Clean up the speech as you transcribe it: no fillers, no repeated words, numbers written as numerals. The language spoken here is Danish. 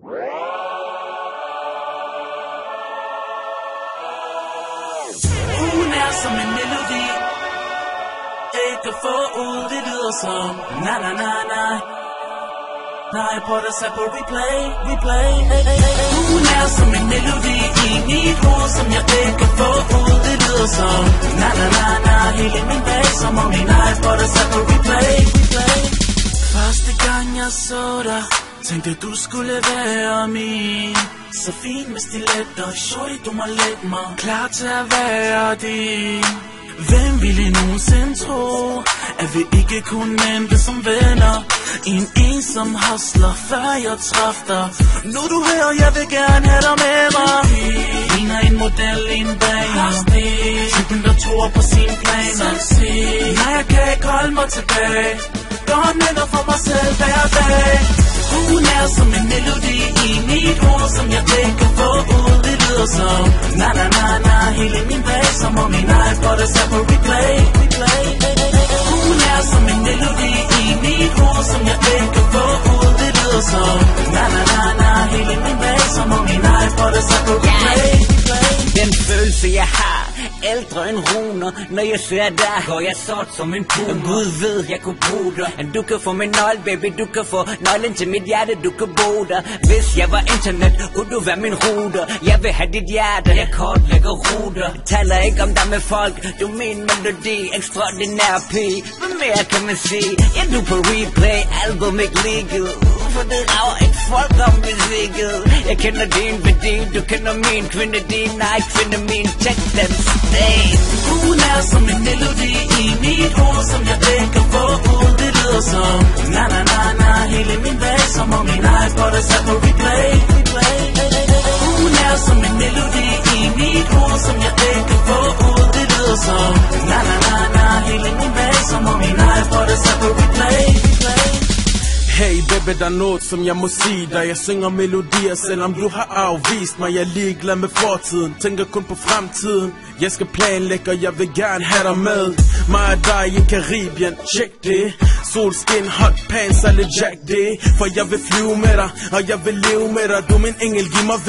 Hun er som en melodi, ikke at få ud, det lyder som na na na na. Nej, på det sat på replay. Hun er som en melodi i mit hoved, som jeg ikke kan få ud, det lyder som na na na na. Hele min bag, som om min iPod er sat på replay. Første gang jeg så dig, tænkte du skulle være min. Så fin med stiletter, shorty du må lægge mig klar til at være din. Hvem ville nogensinde tro, at vi ikke kunne ende som venner? En ensom hustler, før jeg traf dig. Nu du her, jeg vil gerne have dig med mig. Ligner en model, en baner. Typen der tror på sine planer. Nej, jeg kan ikke holde mig tilbage. Gør minder for mig selv hver dag. Hun er som en melodi i mit hoved, som jeg ikke kan få ud. Det lyder som na na na na. Hele min bag, som om min iPod er sat på replay. Hun er som en melodi i mit hoved, som jeg ikke kan få ud. Det lyder som na na na na. Hele min bag, som om min iPod er sat på replay. Den følelse jeg har, ældre end runer. Når jeg ser dig, går jeg sort som en puder. Gud ved, jeg kunne bruge dig. Du kan få min nøgle, baby, du kan få nøglen til mit hjerte, du kan bo der. Hvis jeg var internet, kunne du være min router. Jeg vil have dit hjerte, jeg kortlægger ruter. Taler ikke om dig med folk, du er min melodi. Ekstraordinær pige, hvad mere kan man sige? Ja, du på replay, album ikke legal. For det rager et folk om musikket. Jeg kender din værdi, du kender min kvinde, din nej, kvinde min, check den stage. Hun er som en melodi i mit hoved, som jeg ikke kan få ud. Det lyder som na na na na. Hele min bag, som om min iPod er sat på replay. Hun er som en melodi i mit hoved, som jeg ikke kan få ud. Det lyder som na na na na. Hele min bag, som om min iPod er sat på replay. Hey baby, der er noget som jeg må sige dig. Jeg synger melodier, selvom du har afvist mig. Jeg er ligeglad med fortiden, tænker kun på fremtiden. Jeg skal planlægge, og jeg vil gerne have dig med. Mig og dig i Karibien, check det. Solskin, hot pants og lidt Jack det. For jeg vil flyve med dig, og jeg vil leve med dig. Du er min engel, giv mig